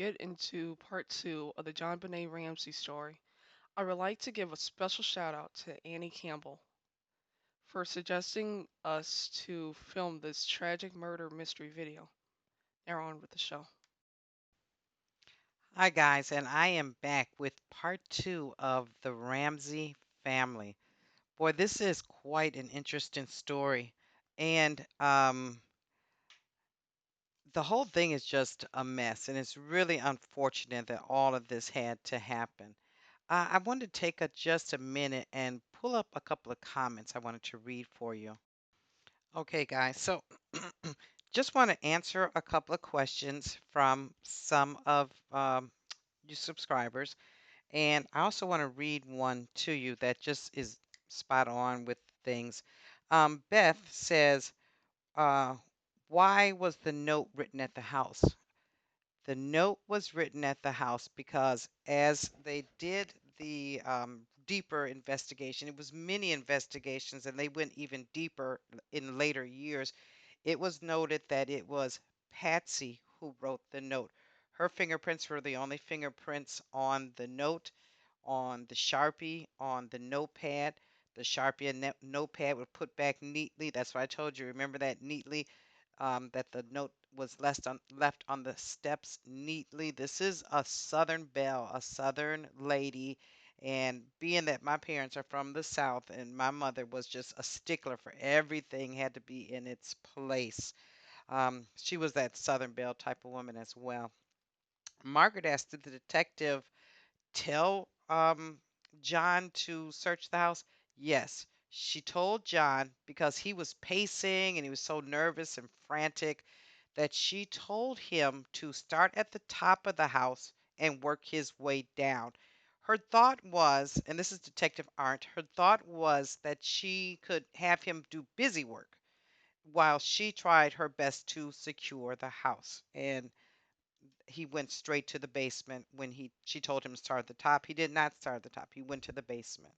get into part two of the JonBenet Ramsey story, I would like to give a special shout out to Annie Campbell for suggesting us to film this tragic murder mystery video. Now on with the show. Hi, guys, and I am back with part two of the Ramsey family. Boy, this is quite an interesting story. And the whole thing is just a mess, and it's really unfortunate that all of this had to happen. I wanted to take just a minute and pull up a couple of comments I wanted to read for you. Okay, guys, so just want to answer a couple of questions from some of you subscribers. And I also want to read one to you that just is spot on with things. Beth says, uh, why was the note written at the house? The note was written at the house because as they did the deeper investigation, it was many investigations and they went even deeper in later years. It was noted that it was Patsy who wrote the note. Her fingerprints were the only fingerprints on the note, on the Sharpie, on the notepad. The Sharpie and notepad were put back neatly. That's what I told you. Remember that neatly, that the note was left on the steps neatly. This is a Southern belle, a Southern lady. And being that my parents are from the South and my mother was just a stickler for everything had to be in its place. She was that Southern belle type of woman as well. Margaret asked, did the detective tell John to search the house? Yes, she told John because he was pacing and he was so nervous and frantic that she told him to start at the top of the house and work his way down. Her thought was, and this is Detective Arndt, her thought was that she could have him do busy work while she tried her best to secure the house. And he went straight to the basement when she told him to start at the top. He did not start at the top. He went to the basement.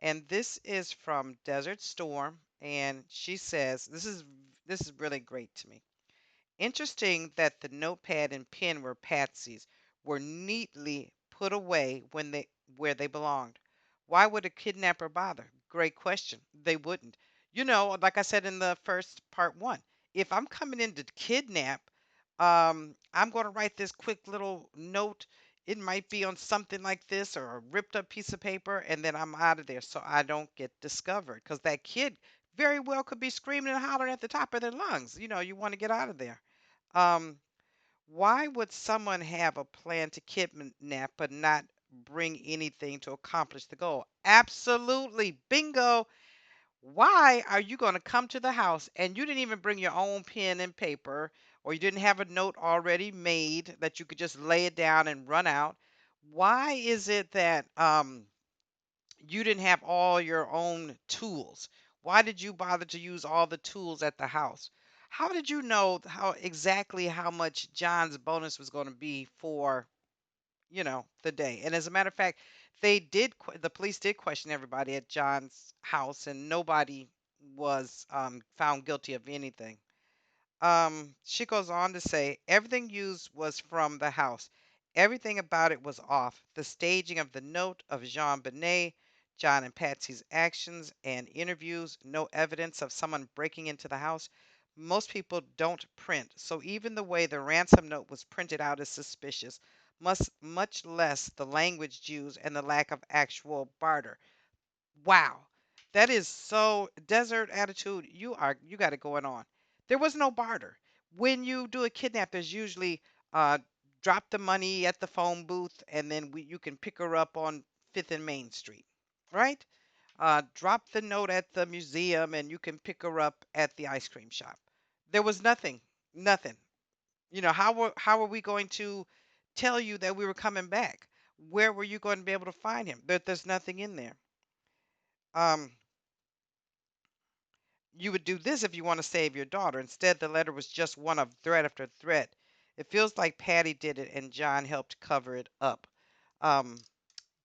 And this is from Desert Storm, and she says this is really great to me. Interesting that the notepad and pen were Patsy's were neatly put away when they where they belonged. Why would a kidnapper bother? Great question. They wouldn't. Like I said in the first part one, if I'm coming in to kidnap, I'm going to write this quick little note. It might be on something like this or a ripped up piece of paper, and then I'm out of there so I don't get discovered. Because that kid very well could be screaming and hollering at the top of their lungs. You want to get out of there. Um, why would someone have a plan to kidnap but not bring anything to accomplish the goal? Absolutely. Bingo. Why are you going to come to the house and you didn't even bring your own pen and paper, or you didn't have a note already made that you could just lay it down and run out? Why is it that you didn't have all your own tools? Why did you bother to use all the tools at the house? How did you know how much John's bonus was going to be for, the day? And as a matter of fact, the police did question everybody at John's house, and nobody was found guilty of anything. She goes on to say everything used was from the house. Everything about it was off. The staging of the note of JonBenet, John and Patsy's actions and interviews, no evidence of someone breaking into the house. Most people don't print, so even the way the ransom note was printed out is suspicious, much less the language used and the lack of actual barter. Wow. That is so desert attitude. You got it going on. There was no barter. When you do a kidnap, there's usually uh drop the money at the phone booth and then you can pick her up on 5th and Main Street. Right? Drop the note at the museum and you can pick her up at the ice cream shop. There was nothing. Nothing. How were we going to tell you that we were coming back? Where were you going to be able to find him? There's nothing in there. Um You would do this if you want to save your daughter. Instead, the letter was just one of threat after threat. It feels like Patty did it and John helped cover it up. Um,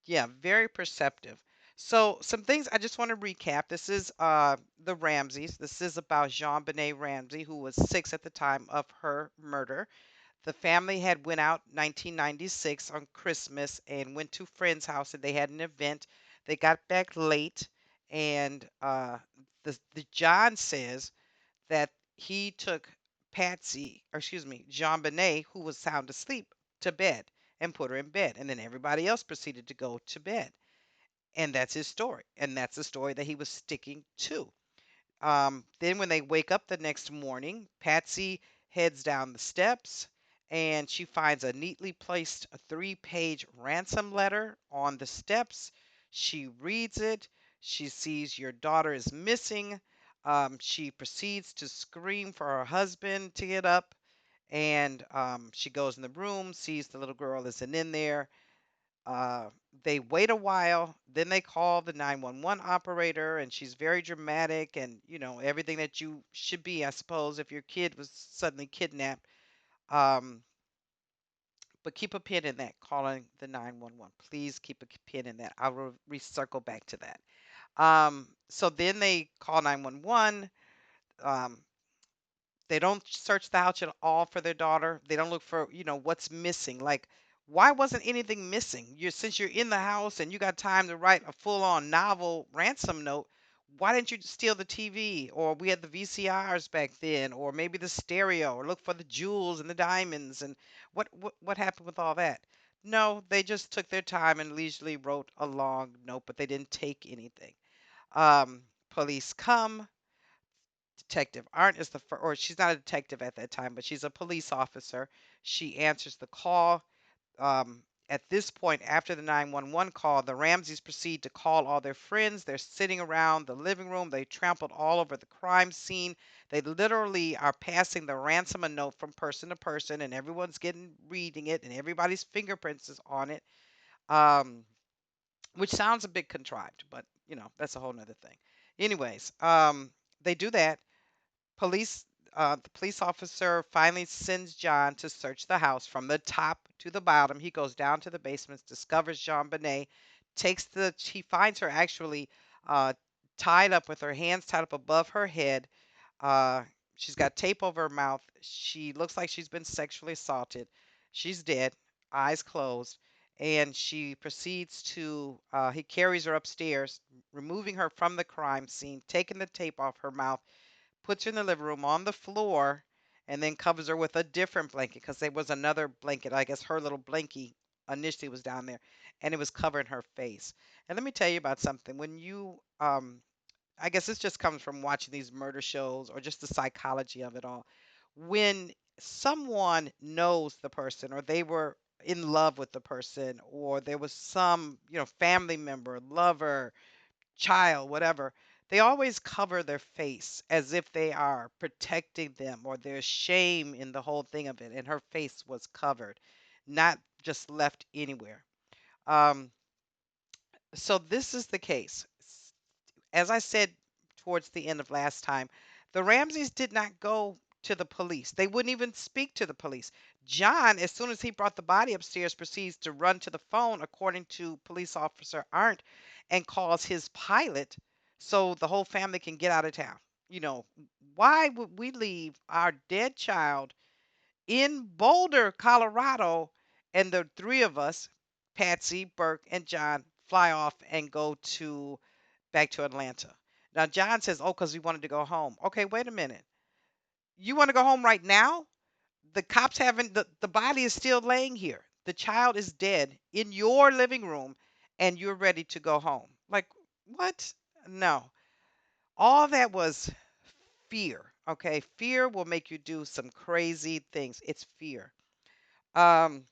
yeah, very perceptive. So, some things I just want to recap. This is the Ramseys. This is about JonBenet Ramsey, who was 6 at the time of her murder. The family had went out 1996 on Christmas and went to a friend's house and they had an event. They got back late and the John says that he took Patsy, or excuse me, JonBenet, who was sound asleep, to bed and put her in bed. And then everybody else proceeded to go to bed. And that's his story. And that's the story that he was sticking to. Then, when they wake up the next morning, Patsy heads down the steps and she finds a neatly placed 3-page ransom letter on the steps. She reads it. She sees your daughter is missing. She proceeds to scream for her husband to get up. And she goes in the room, sees the little girl isn't in there. Uh, they wait a while, then they call the 911 operator, and she's very dramatic and, everything that you should be, I suppose, if your kid was suddenly kidnapped. Um, but keep a pin in that, calling the 911. Please keep a pin in that. I will circle back to that. So then they call 911. Um, They don't search the house at all for their daughter. They don't look for, what's missing. Like, why wasn't anything missing? Since you're in the house and you got time to write a full-on novel ransom note, why didn't you steal the TV? Or we had the VCRs back then, or maybe the stereo, or look for the jewels and the diamonds and what happened with all that? No, they just took their time and leisurely wrote a long note, but they didn't take anything. Police come. Detective Arndt is or she's not a detective at that time, but she's a police officer. She answers the call. At this point, after the 911 call, the Ramseys proceed to call all their friends. They're sitting around the living room. They trampled all over the crime scene. They literally are passing the ransom a note from person to person, and everyone's getting reading it, and everybody's fingerprints is on it. Um, which sounds a bit contrived, but that's a whole nother thing. Anyways, they do that. Police, the police officer finally sends John to search the house from the top to the bottom. He goes down to the basement, discovers JonBenet, he finds her actually uh, tied up with her hands tied up above her head. Uh, she's got tape over her mouth. She looks like she's been sexually assaulted. She's dead, eyes closed, and she proceeds to. He carries her upstairs, removing her from the crime scene, taking the tape off her mouth, puts her in the living room on the floor, and then covers her with a different blanket because there was another blanket. I guess her little blankie initially was down there, and it was covering her face. And let me tell you about something. When I guess this just comes from watching these murder shows or just the psychology of it all. When someone knows the person or they were in love with the person or there was some, family member, lover, child, whatever, they always cover their face as if they are protecting them or there's shame in the whole thing of it. And her face was covered, not just left anywhere. Um, so this is the case. As I said towards the end of last time, the Ramseys did not go to the police. They wouldn't even speak to the police. John, as soon as he brought the body upstairs, proceeds to run to the phone, according to police officer Arndt, and calls his pilot so the whole family can get out of town. You know, why would we leave our dead child in Boulder, Colorado, and the three of us, Patsy, Burke, and John, fly off and go to back to Atlanta? Now John says, "Oh, because we wanted to go home." Okay, wait a minute. You want to go home right now? The cops haven't. The body is still laying here. The child is dead in your living room, and you're ready to go home. Like what? No. All that was fear. Okay, fear will make you do some crazy things. It's fear. Um,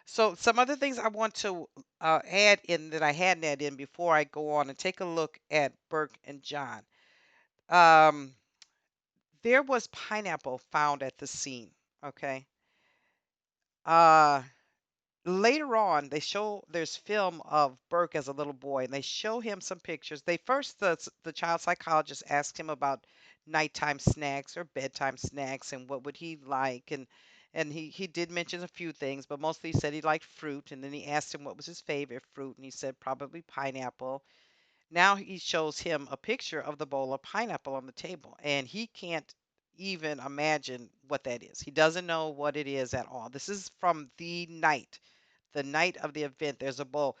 so some other things I want to add in that I hadn't added in before I go on and take a look at Burke and John. Um, there was pineapple found at the scene. Okay. Uh, Later on, they show there's film of Burke as a little boy, and they show him some pictures. They first the child psychologist asked him about nighttime snacks or bedtime snacks and what would he like, and he did mention a few things, but mostly he said he liked fruit. And then he asked him what was his favorite fruit, and he said probably pineapple. Now he shows him a picture of the bowl of pineapple on the table, and he can't even imagine what that is. He doesn't know what it is at all. This is from the night of the event. There's a bowl.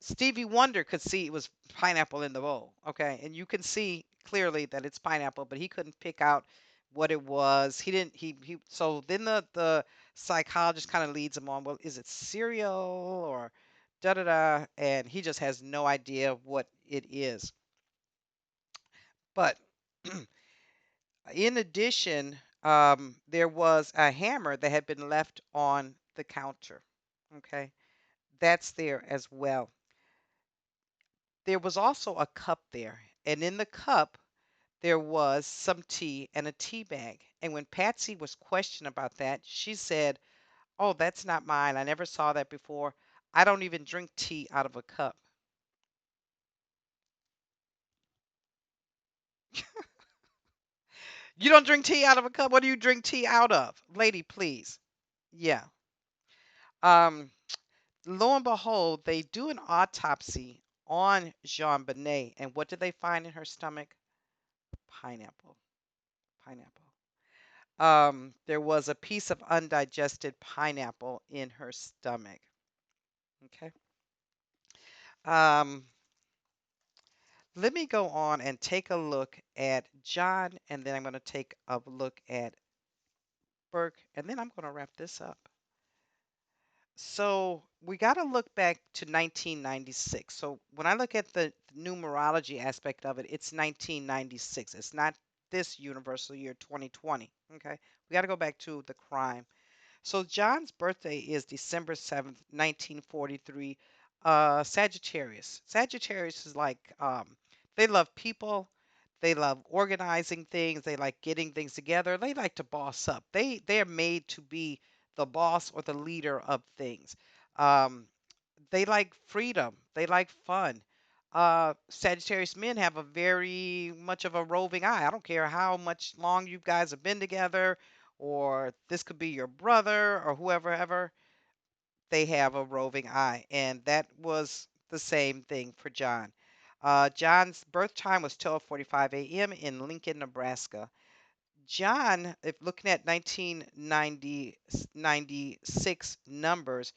Stevie Wonder could see it was pineapple in the bowl, okay? And you can see clearly that it's pineapple, but he couldn't pick out what it was. He didn't he so then the psychologist kind of leads him on, well, is it cereal or da da da, and he just has no idea what it is. But in addition, there was a hammer that had been left on the counter. Okay, that's there as well. There was also a cup there, and in the cup there was some tea and a tea bag. And when Patsy was questioned about that, she said, "Oh, that's not mine. I never saw that before. I don't even drink tea out of a cup." You don't drink tea out of a cup? What do you drink tea out of? Lady, please. Yeah. Um, lo and behold, they do an autopsy on Jean Benet, and what did they find in her stomach? Pineapple. Pineapple. There was a piece of undigested pineapple in her stomach. Okay. Um, let me go on and take a look at John, and then I'm going to take a look at Burke, and then I'm going to wrap this up. So we got to look back to 1996. So when I look at the numerology aspect of it, it's 1996. It's not this universal year 2020. Okay. We got to go back to the crime. So John's birthday is December 7th, 1943. Sagittarius. Sagittarius is like they love people. They love organizing things. They like getting things together. They like to boss up. They are made to be the boss or the leader of things. Um, they like freedom. They like fun. Sagittarius men have a very much of a roving eye. I don't care how much long you guys have been together, or this could be your brother or whoever ever. They have a roving eye, and that was the same thing for John. John's birth time was 12:45 a.m. in Lincoln, Nebraska. John, if looking at 1996 numbers,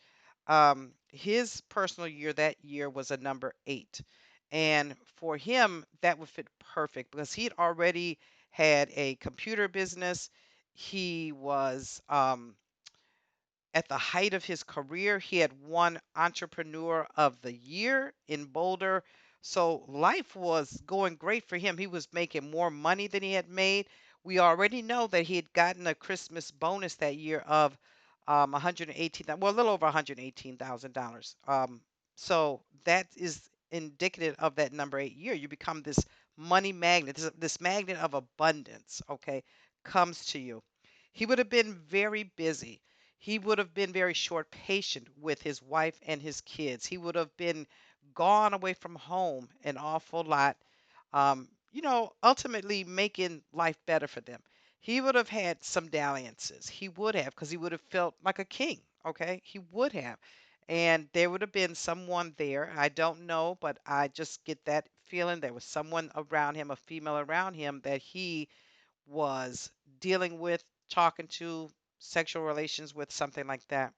his personal year that year was a number 8. And for him, that would fit perfect because he had already had a computer business. He was at the height of his career. He had won Entrepreneur of the Year in Boulder. So life was going great for him. He was making more money than he had made. We already know that he had gotten a Christmas bonus that year of 118, well, a little over $118,000. So that is indicative of that number 8 year. You become this money magnet, this magnet of abundance, okay, comes to you. He would have been very busy. He would have been very short patient with his wife and his kids. He would have been gone away from home an awful lot, ultimately making life better for them. He would have had some dalliances. He would have, because he would have felt like a king. Okay. He would have. And there would have been someone there. I don't know, but I just get that feeling there was someone around him, a female around him that he was dealing with, talking to, sexual relations with, something like that.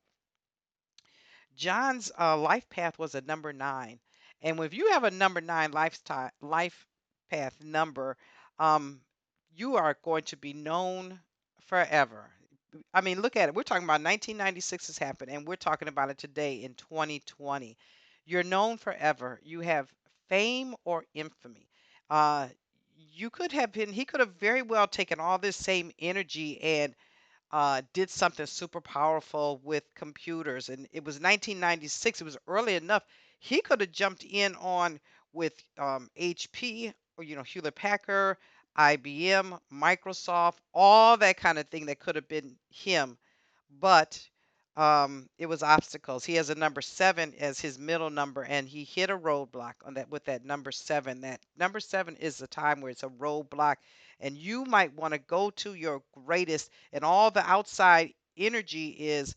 John's life path was a number 9. And if you have a number 9 lifestyle, life path number, um, you are going to be known forever. I mean, look at it. We're talking about 1996 has happened, and we're talking about it today in 2020. You're known forever. You have fame or infamy. Uh, you could have been, he could have very well taken all this same energy and did something super powerful with computers. And it was 1996. It was early enough. He could have jumped in on with HP, or Hewlett Packard, IBM, Microsoft, all that kind of thing. That could have been him, but it was obstacles. He has a number 7 as his middle number, and he hit a roadblock on that with that number 7. That number 7 is the time where it's a roadblock, and you might want to go to your greatest, and all the outside energy is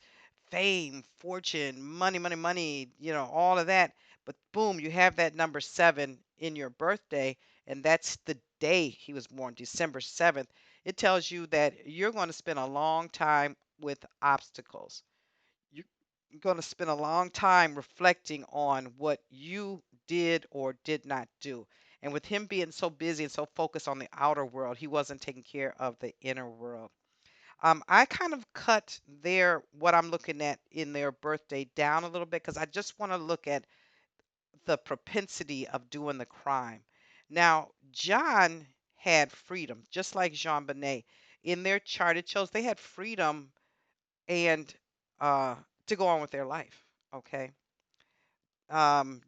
fame, fortune, money, money, money, all of that. But boom, you have that number 7 in your birthday, and that's the day he was born, December 7th. It tells you that you're going to spend a long time with obstacles. You're going to spend a long time reflecting on what you did or did not do. And with him being so busy and so focused on the outer world, he wasn't taking care of the inner world. I kind of cut their what I'm looking at in their birthday down a little bit because I just want to look at the propensity of doing the crime. Now, John had freedom, just like Jean Bonnet. In their chart, it shows they had freedom and uh, to go on with their life. Okay.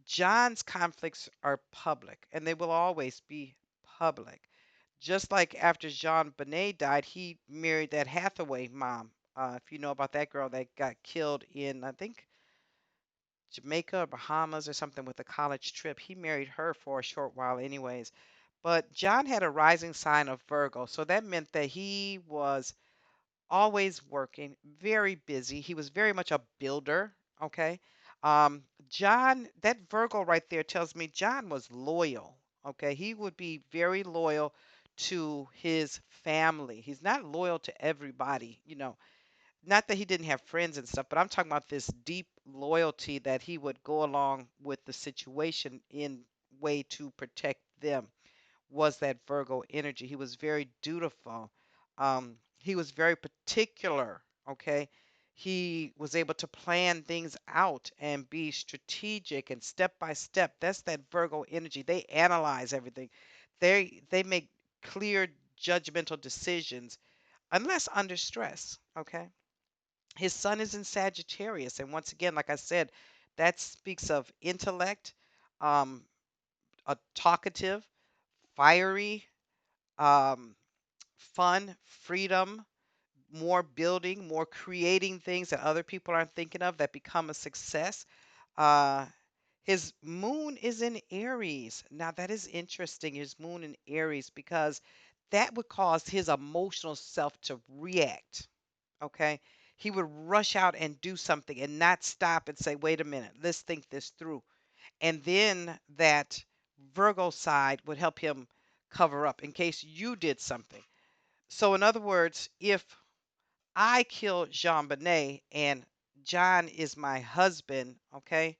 John's conflicts are public, and they will always be public. Just like after Jean Bonnet died, he married that Hathaway mom. If you know about that girl that got killed in, I think, Jamaica or Bahamas or something with a college trip. He married her for a short while, anyways. But John had a rising sign of Virgo, so that meant that he was always working, very busy. He was very much a builder. Okay. John, that Virgo right there tells me John was loyal. Okay. He would be very loyal to his family. He's not loyal to everybody, not that he didn't have friends and stuff, but I'm talking about this deep loyalty that he would go along with the situation in way to protect them was that Virgo energy. He was very dutiful. He was very particular. Okay. He was able to plan things out and be strategic and step by step. That's that Virgo energy. They analyze everything. They make clear judgmental decisions unless under stress. Okay. His sun is in Sagittarius. And once again, like I said, that speaks of intellect, um, a talkative, fiery, um, fun, freedom, more building, more creating things that other people aren't thinking of that become a success. Uh, his moon is in Aries. Now, that is interesting. His moon in Aries, because that would cause his emotional self to react. Okay. He would rush out and do something and not stop and say, wait a minute, let's think this through. And then that Virgo side would help him cover up in case you did something. So, in other words, if I kill Jean Bonnet and John is my husband, okay,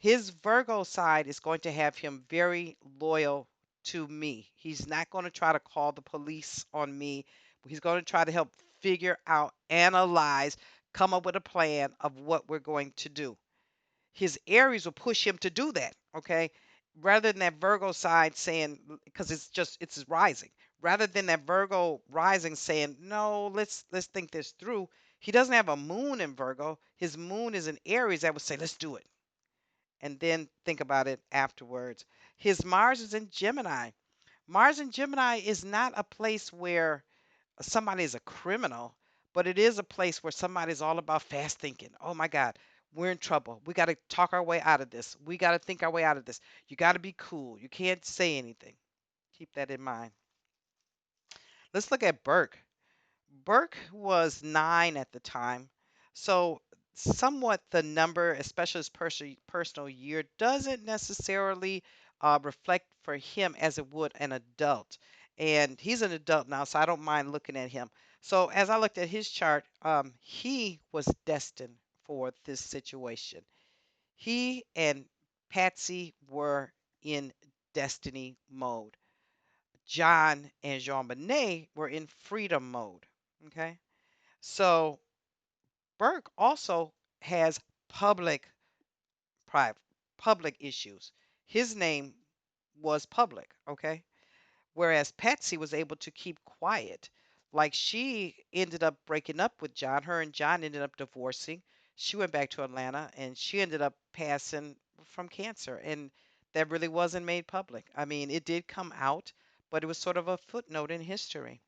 his Virgo side is going to have him very loyal to me. He's not going to try to call the police on me. He's going to try to help figure out, analyze, come up with a plan of what we're going to do. His Aries will push him to do that, okay? Rather than that Virgo side saying, because it's rising. Rather than that Virgo rising saying, no, let's think this through. He doesn't have a moon in Virgo. His moon is in Aries that would say, let's do it and then think about it afterwards. His Mars is in Gemini. Mars in Gemini is not a place where somebody is a criminal, but it is a place where somebody's all about fast thinking. Oh my God, we're in trouble. We got to talk our way out of this. We got to think our way out of this. You got to be cool. You can't say anything. Keep that in mind. Let's look at Burke. Burke was 9 at the time. So, somewhat the number, especially his personal year, doesn't necessarily reflect for him as it would an adult. And he's an adult now, so I don't mind looking at him. So, as I looked at his chart, he was destined for this situation. He and Patsy were in destiny mode. John and Jean Bonnet were in freedom mode. Okay. So Burke also has public private public issues. His name was public, okay? Whereas Patsy was able to keep quiet. Like she ended up breaking up with John. Her and John ended up divorcing. She went back to Atlanta and she ended up passing from cancer. And that really wasn't made public. I mean, it did come out, but it was sort of a footnote in history.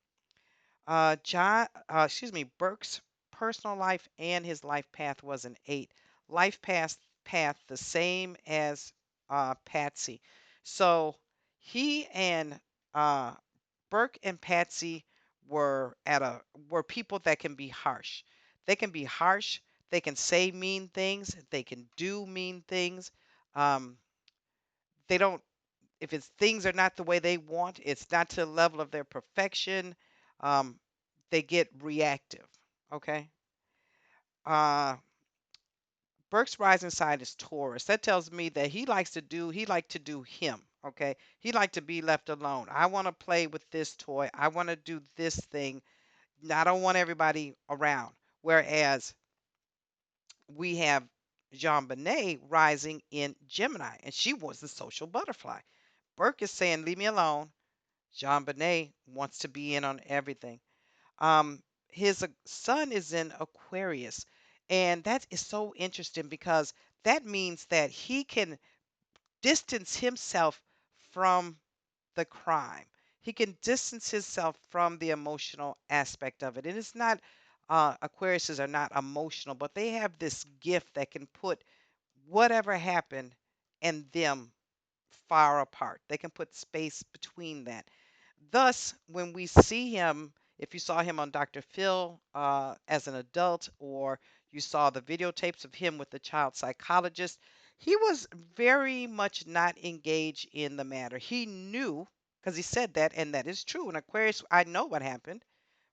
Burke's personal life and his life path was an 8. Life path the same as Patsy. So he and uh, Burke and Patsy were people that can be harsh. They can be harsh. They can say mean things. They can do mean things. Um, they don't if it's things are not the way they want, it's not to the level of their perfection. um, they get reactive. Okay. Uh, Burke's rising sign is Taurus. That tells me that he like to do him. Okay. He like to be left alone. I want to play with this toy. I want to do this thing. I don't want everybody around. Whereas we have Jean Benet rising in Gemini, and she was the social butterfly. Burke is saying, leave me alone. Jean Benet wants to be in on everything. His sun is in Aquarius, and that is so interesting because that means that he can distance himself from the crime. He can distance himself from the emotional aspect of it. And it's not, Aquariuses are not emotional, but they have this gift that can put whatever happened and them far apart. They can put space between that. Thus, when we see him, if you saw him on Dr. Phil as an adult, or you saw the videotapes of him with the child psychologist, he was very much not engaged in the matter. He knew, because he said that, and that is true. In Aquarius, I know what happened,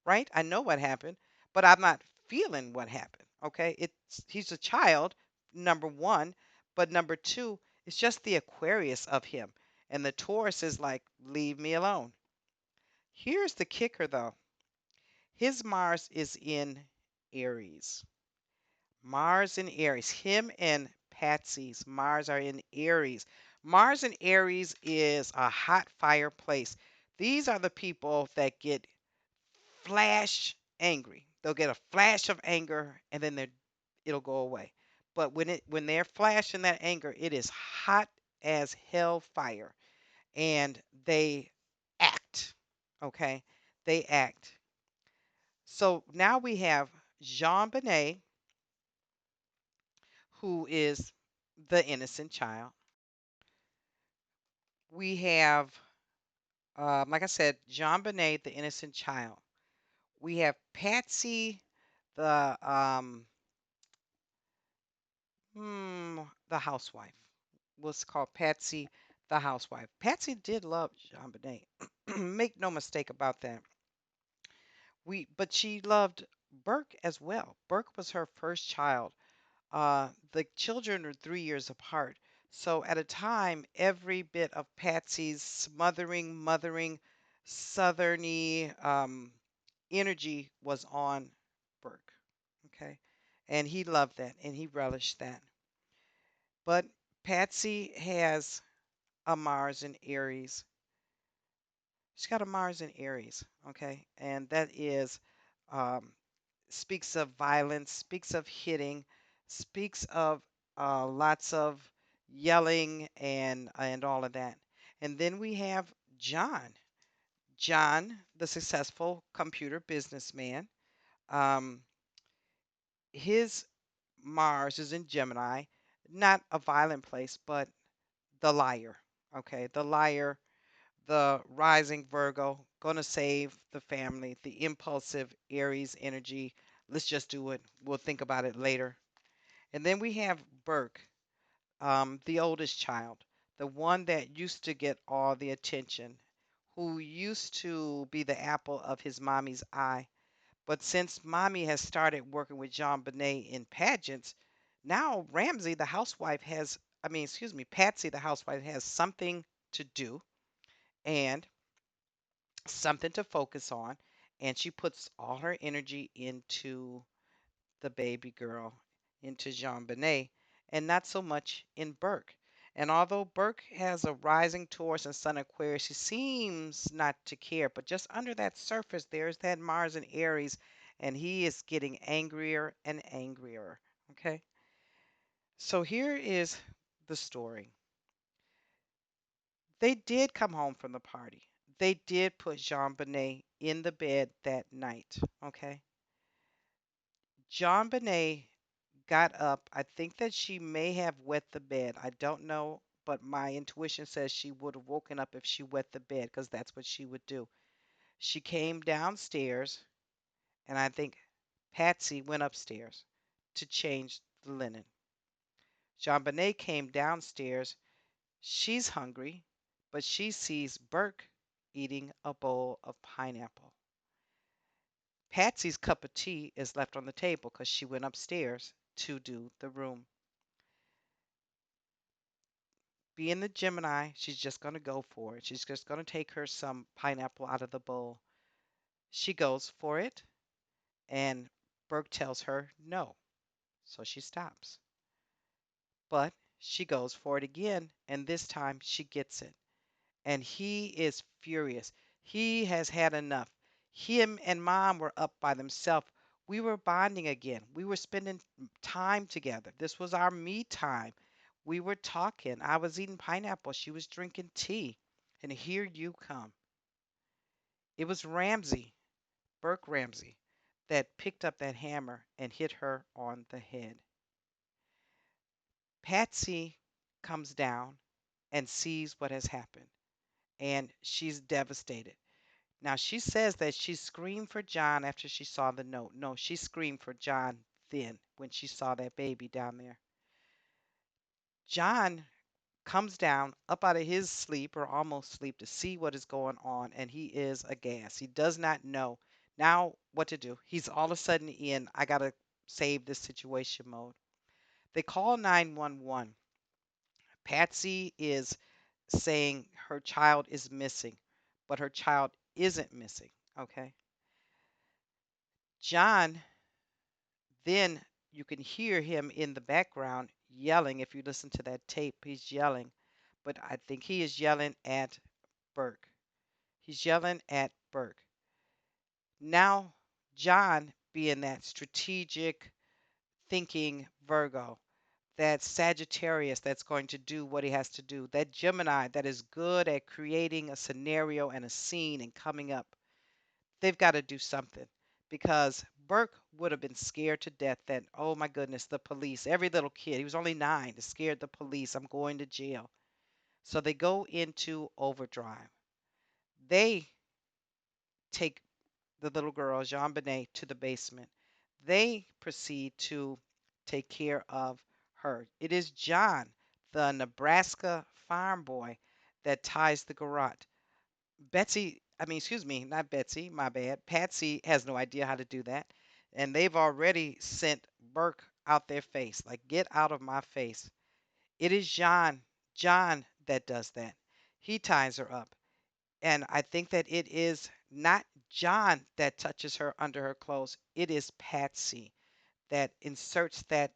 right? I know what happened, but I'm not feeling what happened. Okay, he's a child, number one, but number two, it's just the Aquarius of him, and the Taurus is like, leave me alone. Here's the kicker, though. His Mars is in Aries. Mars in Aries. Him and Patsy's Mars are in Aries. Mars in Aries is a hot fireplace. These are the people that get flash angry. They'll get a flash of anger and then it'll go away. But when they're flashing that anger, it is hot as hell fire, and they act. Okay, they act. So now we have Jean Benet, who is the innocent child. We have, like I said, Jean Benet, the innocent child. We have Patsy, the the housewife. Was called Patsy, the housewife. Patsy did love Jean Benet. Make no mistake about that. But she loved Burke as well. Burke was her first child. The children are 3 years apart. So at a time, every bit of Patsy's mothering, southerny energy was on Burke. Okay. And he loved that and he relished that. But Patsy has a Mars in Aries. She's got a Mars in Aries. Okay. And that is um, speaks of violence, speaks of hitting, speaks of lots of yelling and all of that. And then we have John. John, the successful computer businessman. Um, his Mars is in Gemini, not a violent place, but the liar. Okay, the liar, the rising Virgo, gonna save the family, the impulsive Aries energy. Let's just do it. We'll think about it later. And then we have Burke, the oldest child, the one that used to get all the attention, who used to be the apple of his mommy's eye. But since mommy has started working with John Benet in pageants, now Ramsey, the housewife, excuse me, Patsy, the housewife, has something to do and something to focus on. And she puts all her energy into the baby girl, into Jean Benet, and not so much in Burke. And although Burke has a rising Taurus and Sun Aquarius, she seems not to care. But just under that surface, there's that Mars and Aries, and he is getting angrier and angrier. Okay? So here is the story. They did come home from the party. They did put Jean Benet in the bed that night. Okay? Jean Benet got up. I think that she may have wet the bed. I don't know, but my intuition says she would have woken up if she wet the bed because that's what she would do. She came downstairs, and I think Patsy went upstairs to change the linen. Jean Bonnet came downstairs. She's hungry, but she sees Burke eating a bowl of pineapple. Patsy's cup of tea is left on the table because she went upstairs to do the room. Being the Gemini, she's just going to go for it. She's just going to take her some pineapple out of the bowl. She goes for it, and Burke tells her no. So she stops. But she goes for it again, and this time she gets it. And he is furious. He has had enough. Him and mom were up by themselves. We were bonding again. We were spending time together. This was our me time. We were talking. I was eating pineapple. She was drinking tea. And here you come. It was Ramsey, Burke Ramsey, that picked up that hammer and hit her on the head. Patsy comes down and sees what has happened, and she's devastated. Now, she says that she screamed for John after she saw the note. No, she screamed for John then when she saw that baby down there. John comes down up out of his sleep or almost sleep to see what is going on, and he is aghast. He does not know now what to do. He's all of a sudden in, I got to save this situation mode. They call 911. Patsy is saying her child is missing, but her child isn't missing. Okay. John, then you can hear him in the background yelling. If you listen to that tape, he's yelling. But I think he is yelling at Burke. He's yelling at Burke. Now, John, being that strategic thinking Virgo, that Sagittarius that's going to do what he has to do, that Gemini that is good at creating a scenario and a scene and coming up, they've got to do something because Burke would have been scared to death that, oh my goodness, the police, every little kid, he was only 9, is scared the police, I'm going to jail. So they go into overdrive. They take the little girl, JonBenet, to the basement. They proceed to take care of her. It is John, the Nebraska farm boy, that ties the garrote. Betsy, I mean, excuse me, not Betsy, my bad. Patsy has no idea how to do that. And they've already sent Burke out their face, like, get out of my face. It is John that does that. He ties her up. And I think that it is not John that touches her under her clothes. It is Patsy that inserts that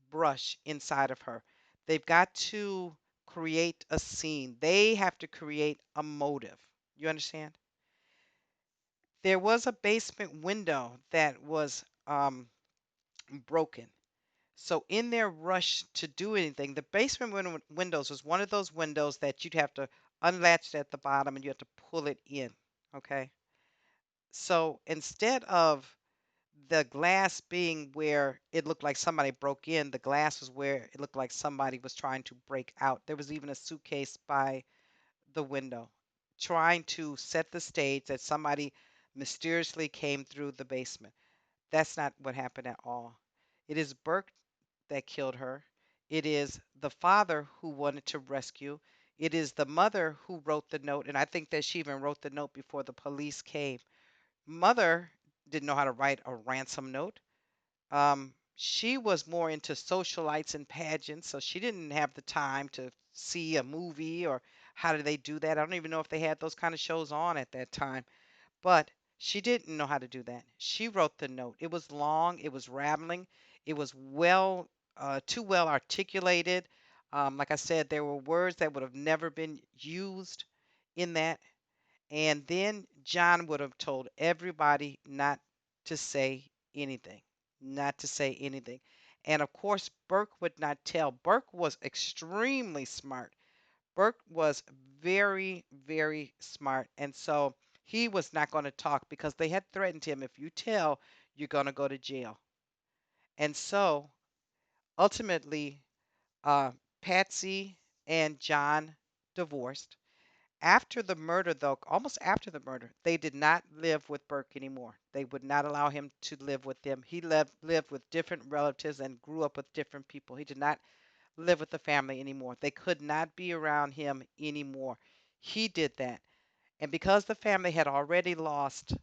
brush inside of her. They've got to create a scene. They have to create a motive. You understand? There was a basement window that was broken. So in their rush to do anything, the basement windows was one of those windows that you'd have to unlatch it at the bottom and you have to pull it in. Okay. So instead of the glass being where it looked like somebody broke in, the glass was where it looked like somebody was trying to break out. There was even a suitcase by the window, trying to set the stage that somebody mysteriously came through the basement. That's not what happened at all. It is Burke that killed her. It is the father who wanted to rescue. It is the mother who wrote the note, and I think that she even wrote the note before the police came. Mother didn't know how to write a ransom note. She was more into socialites and pageants, so she didn't have the time to see a movie or how do they do that. I don't even know if they had those kind of shows on at that time, but she didn't know how to do that. She wrote the note. It was long, it was rambling, it was too well articulated. Like I said, there were words that would have never been used in that. And then John would have told everybody not to say anything, not to say anything. And of course, Burke would not tell. Burke was extremely smart. Burke was very, very smart. And so he was not going to talk because they had threatened him if you tell, you're going to go to jail. And so ultimately, uh, Patsy and John divorced. After the murder, though, almost after the murder, they did not live with Burke anymore. They would not allow him to live with them. He lived with different relatives and grew up with different people. He did not live with the family anymore. They could not be around him anymore. He did that. And because the family had already lost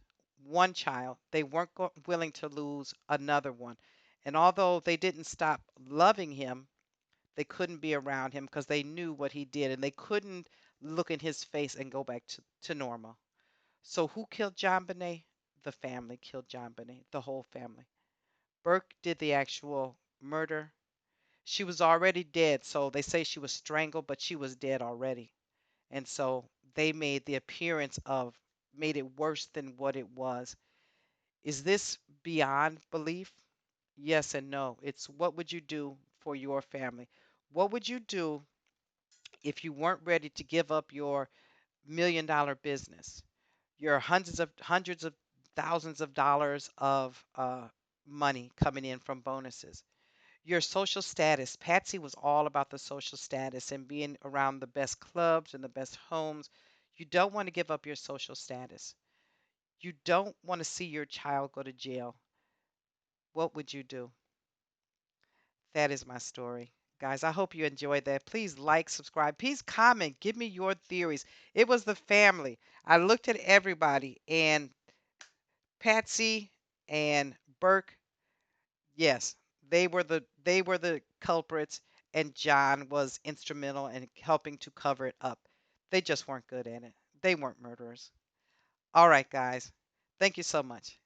one child. They weren't willing to lose another one. And although they didn't stop loving him, they couldn't be around him because they knew what he did and they couldn't look in his face and go back to normal. So who killed John Bonet? The family killed John Bonet, the whole family. Burke did the actual murder. She was already dead, so they say she was strangled, but she was dead already. And so they made the appearance of, made it worse than what it was. Is this beyond belief? Yes and no. It's what would you do for your family? What would you do if you weren't ready to give up your $1 million business, your hundreds of thousands of dollars of money coming in from bonuses, your social status? Patsy was all about the social status and being around the best clubs and the best homes. You don't want to give up your social status. You don't want to see your child go to jail. What would you do? That is my story. Guys, I hope you enjoyed that. Please like, subscribe. Please comment. Give me your theories. It was the family. I looked at everybody and Patsy and Burke, yes, they were the culprits and John was instrumental in helping to cover it up. They just weren't good at it. They weren't murderers. All right, guys. Thank you so much.